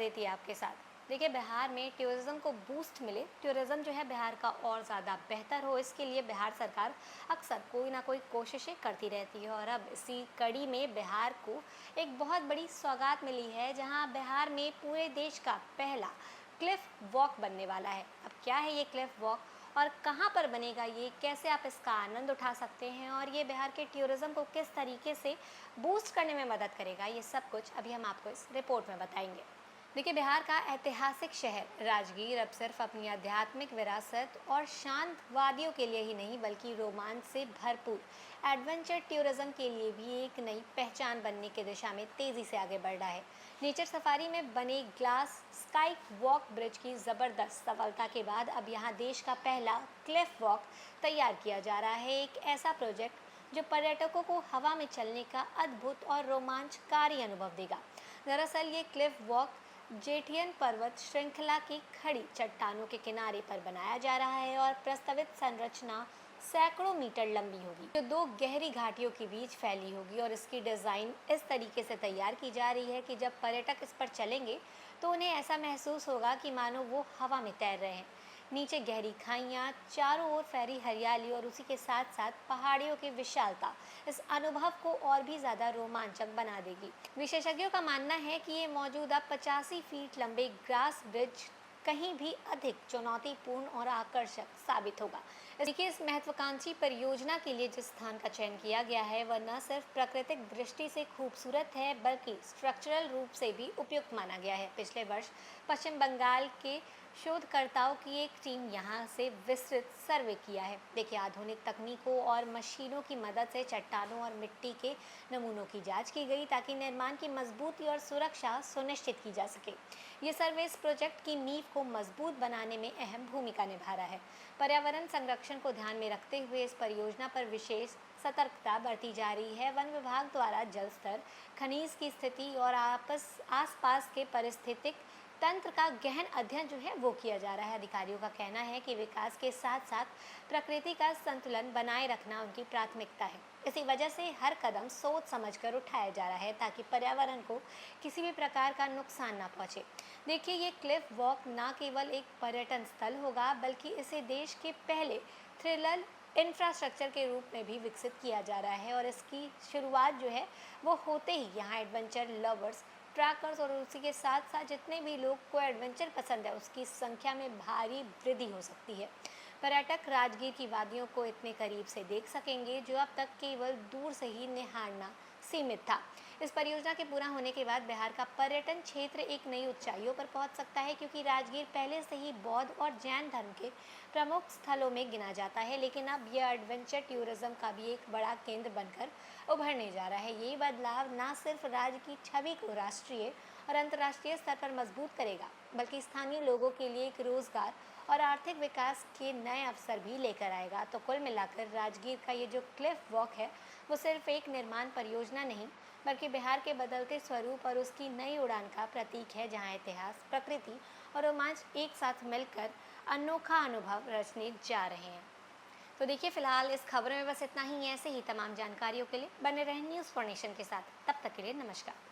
अदिति आपके साथ। देखिए, बिहार में टूरिज़्म को बूस्ट मिले, टूरिज़्म जो है बिहार का और ज़्यादा बेहतर हो, इसके लिए बिहार सरकार अक्सर कोई ना कोई कोशिशें करती रहती है। और अब इसी कड़ी में बिहार को एक बहुत बड़ी सौगात मिली है, जहां बिहार में पूरे देश का पहला क्लिफ वॉक बनने वाला है। अब क्या है ये क्लिफ वॉक और कहाँ पर बनेगा, ये कैसे आप इसका आनंद उठा सकते हैं और ये बिहार के टूरिज़्म को किस तरीके से बूस्ट करने में मदद करेगा, ये सब कुछ अभी हम आपको इस रिपोर्ट में बताएंगे। देखिए, बिहार का ऐतिहासिक शहर राजगीर अब सिर्फ अपनी आध्यात्मिक विरासत और शांत वादियों के लिए ही नहीं, बल्कि रोमांच से भरपूर एडवेंचर टूरिज्म के लिए भी एक नई पहचान बनने की दिशा में तेजी से आगे बढ़ रहा है। नेचर सफारी में बने ग्लास स्काई वॉक ब्रिज की ज़बरदस्त सफलता के बाद अब यहाँ देश का पहला क्लिफ वॉक तैयार किया जा रहा है। एक ऐसा प्रोजेक्ट जो पर्यटकों को हवा में चलने का अद्भुत और रोमांचकारी अनुभव देगा। दरअसल ये क्लिफ वॉक जेठियन पर्वत श्रृंखला की खड़ी चट्टानों के किनारे पर बनाया जा रहा है और प्रस्तावित संरचना सैकड़ों मीटर लंबी होगी, जो दो गहरी घाटियों के बीच फैली होगी। और इसकी डिज़ाइन इस तरीके से तैयार की जा रही है कि जब पर्यटक इस पर चलेंगे तो उन्हें ऐसा महसूस होगा कि मानो वो हवा में तैर रहे हैं। नीचे गहरी खाइयाँ, चारों ओर फैली हरियाली और उसी के साथ साथ पहाड़ियों की विशालता इस अनुभव को और भी ज़्यादा रोमांचक बना देगी। विशेषज्ञों का मानना है कि ये मौजूदा 85 फीट लंबे ग्रास ब्रिज कहीं भी अधिक चुनौतीपूर्ण और आकर्षक साबित होगा। देखिए, इस महत्वाकांक्षी परियोजना के लिए जिस स्थान का चयन किया गया है वह न सिर्फ प्राकृतिक दृष्टि से खूबसूरत है, बल्कि स्ट्रक्चरल रूप से भी उपयुक्त माना गया है। पिछले वर्ष पश्चिम बंगाल के शोधकर्ताओं की एक टीम यहाँ से विस्तृत सर्वे किया है। देखिए, आधुनिक तकनीकों और मशीनों की मदद से चट्टानों और मिट्टी के नमूनों की जांच की गई, ताकि निर्माण की मजबूती और सुरक्षा सुनिश्चित की जा सके। ये सर्वे इस प्रोजेक्ट की नींव को मजबूत बनाने में अहम भूमिका निभा रहा है। पर्यावरण संरक्षण को ध्यान में रखते हुए इस परियोजना पर विशेष सतर्कता बरती जा रही है। वन विभाग द्वारा जल स्तर, खनिज की स्थिति और आसपास के पारिस्थितिक तंत्र का गहन अध्ययन जो है वो किया जा रहा है। अधिकारियों का कहना है कि विकास के साथ साथ प्रकृति का संतुलन बनाए रखना उनकी प्राथमिकता है। इसी वजह से हर कदम सोच समझकर उठाया जा रहा है, ताकि पर्यावरण को किसी भी प्रकार का नुकसान ना पहुंचे। देखिए, ये क्लिफ वॉक ना केवल एक पर्यटन स्थल होगा, बल्कि इसे देश के पहले थ्रिलर इंफ्रास्ट्रक्चर के रूप में भी विकसित किया जा रहा है। और इसकी शुरुआत जो है वो होते ही यहाँ एडवेंचर लवर्स, ट्रैकर्स और उसी के साथ साथ जितने भी लोग को एडवेंचर पसंद है उसकी संख्या में भारी वृद्धि हो सकती है। पर्यटक राजगीर की वादियों को इतने करीब से देख सकेंगे, जो अब तक केवल दूर से ही निहारना सीमित था। इस परियोजना के पूरा होने के बाद बिहार का पर्यटन क्षेत्र एक नई ऊंचाइयों पर पहुंच सकता है, क्योंकि राजगीर पहले से ही बौद्ध और जैन धर्म के प्रमुख स्थलों में गिना जाता है, लेकिन अब यह एडवेंचर टूरिज्म का भी एक बड़ा केंद्र बनकर उभरने जा रहा है। ये बदलाव न सिर्फ राज्य की छवि को राष्ट्रीय और अंतर्राष्ट्रीय स्तर पर मजबूत करेगा, बल्कि स्थानीय लोगों के लिए एक रोजगार और आर्थिक विकास के नए अवसर भी लेकर आएगा। तो कुल मिलाकर राजगीर का ये जो क्लिफ वॉक है वो सिर्फ एक निर्माण परियोजना नहीं, बल्कि बिहार के बदलते स्वरूप और उसकी नई उड़ान का प्रतीक है, जहां इतिहास, प्रकृति और रोमांच एक साथ मिलकर अनोखा अनुभव रचने जा रहे हैं। तो देखिए, फिलहाल इस खबर में बस इतना ही। ऐसे ही तमाम जानकारियों के लिए बने रहें न्यूज़ फॉर नेशन के साथ। तब तक के लिए नमस्कार।